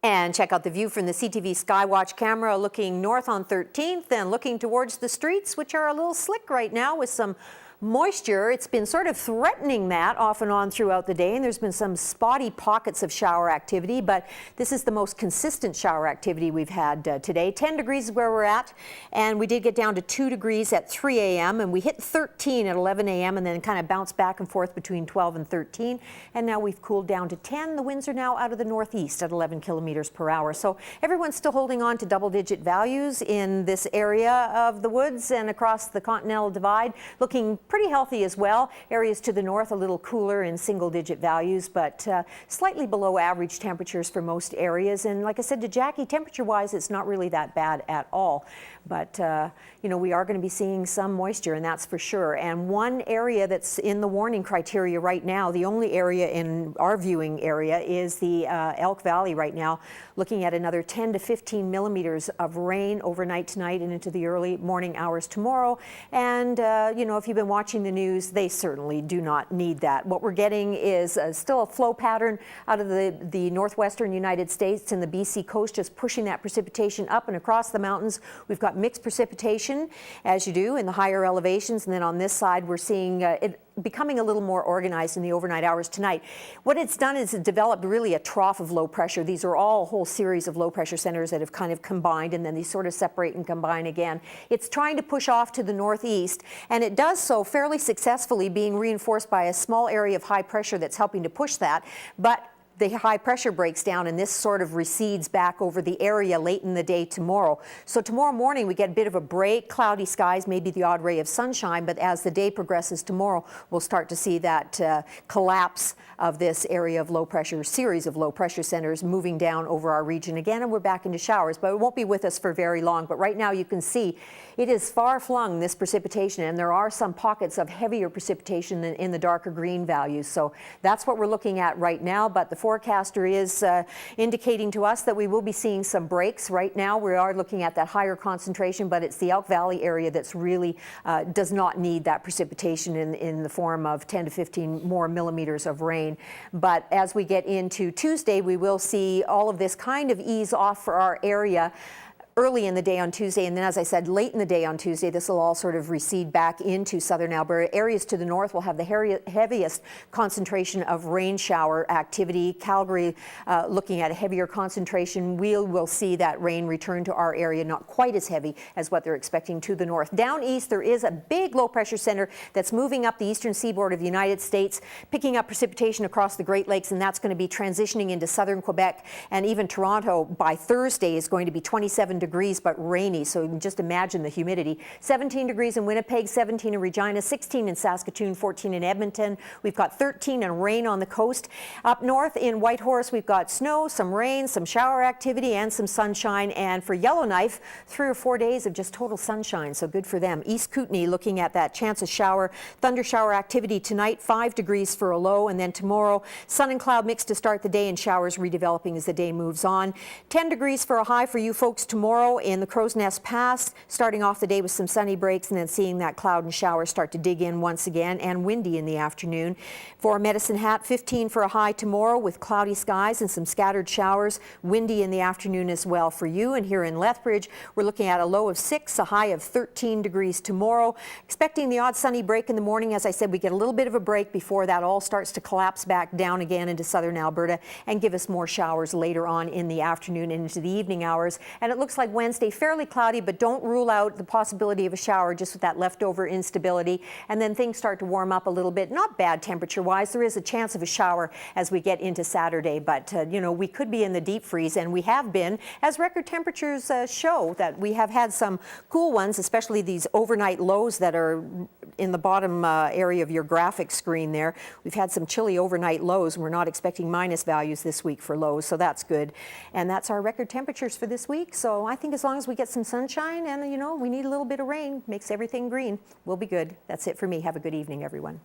And check out the view from the CTV Skywatch camera looking north on 13th and looking towards the streets, which are a little slick right now with some moisture. It's been sort of threatening that off and on throughout the day, and there's been some spotty pockets of shower activity, but this is the most consistent shower activity we've had today. 10 degrees is where we're at, and we did get down to 2 degrees at 3 a.m. and we hit 13 at 11 a.m. and then kind of bounced back and forth between 12 and 13, and now we've cooled down to 10. The winds are now out of the northeast at 11 kilometers per hour. So everyone's still holding on to double-digit values in this area of the woods and across the Continental Divide, looking pretty healthy as well. Areas to the north a little cooler in single-digit values, but slightly below average temperatures for most areas. And like I said to Jackie, temperature-wise, it's not really that bad at all. But you know, we are going to be seeing some moisture, and that's for sure. And one area that's in the warning criteria right now, the only area in our viewing area, is the Elk Valley right now, looking at another 10 to 15 millimeters of rain overnight tonight and into the early morning hours tomorrow. And you know, if you've been watching the news, they certainly do not need that. What we're getting is still a flow pattern out of the northwestern United States and the BC coast, just pushing that precipitation up and across the mountains. We've got mixed precipitation, as you do in the higher elevations, and then on this side we're seeing it becoming a little more organized in the overnight hours tonight. What it's done is it developed really a trough of low pressure. These are all a whole series of low pressure centers that have kind of combined, and then they sort of separate and combine again. It's trying to push off to the northeast, and it does so fairly successfully, being reinforced by a small area of high pressure that's helping to push that. But the high pressure breaks down and this sort of recedes back over the area late in the day tomorrow. So tomorrow morning we get a bit of a break, cloudy skies, maybe the odd ray of sunshine, but as the day progresses tomorrow, we'll start to see that collapse of this area of low pressure, series of low pressure centers moving down over our region again, and we're back into showers, but it won't be with us for very long. But right now you can see it is far flung, this precipitation, and there are some pockets of heavier precipitation in the darker green values. So that's what we're looking at right now, but the forecaster is indicating to us that we will be seeing some breaks. Right now we are looking at that higher concentration, but it's the Elk Valley area that's really does not need that precipitation in the form of 10 to 15 more millimeters of rain. But as we get into Tuesday, we will see all of this kind of ease off for our area early in the day on Tuesday, and then, as I said, late in the day on Tuesday, this will all sort of recede back into southern Alberta. Areas to the north will have the heaviest concentration of rain shower activity. Calgary looking at a heavier concentration. We will see that rain return to our area, not quite as heavy as what they're expecting to the north. Down east, there is a big low pressure center that's moving up the eastern seaboard of the United States, picking up precipitation across the Great Lakes, and that's going to be transitioning into southern Quebec, and even Toronto by Thursday is going to be 27 degrees but rainy, so you can just imagine the humidity. 17 degrees in Winnipeg, 17 in Regina, 16 in Saskatoon, 14 in Edmonton. We've got 13 and rain on the coast. Up north in Whitehorse, we've got snow, some rain, some shower activity, and some sunshine. And for Yellowknife, 3 or 4 days of just total sunshine, so good for them. East Kootenay looking at that chance of shower, thunder shower activity tonight, 5 degrees for a low, and then tomorrow, sun and cloud mix to start the day and showers redeveloping as the day moves on. 10 degrees for a high for you folks tomorrow in the Crow's Nest Pass, starting off the day with some sunny breaks and then seeing that cloud and shower start to dig in once again, and windy in the afternoon. For Medicine Hat, 15 for a high tomorrow with cloudy skies and some scattered showers, windy in the afternoon as well for you. And here in Lethbridge, we're looking at a low of 6, a high of 13 degrees tomorrow. Expecting the odd sunny break in the morning. As I said, we get a little bit of a break before that all starts to collapse back down again into southern Alberta and give us more showers later on in the afternoon and into the evening hours. And it looks like Wednesday fairly cloudy, but don't rule out the possibility of a shower just with that leftover instability. And then things start to warm up a little bit. Not bad temperature-wise. There is a chance of a shower as we get into Saturday, but you know, we could be in the deep freeze, and we have been, as record temperatures show, that we have had some cool ones, especially these overnight lows that are in the bottom area of your graphic screen there. We've had some chilly overnight lows, and we're not expecting minus values this week for lows, so that's good. And that's our record temperatures for this week. So I think as long as we get some sunshine and, you know, we need a little bit of rain, makes everything green, we'll be good. That's it for me. Have a good evening, everyone.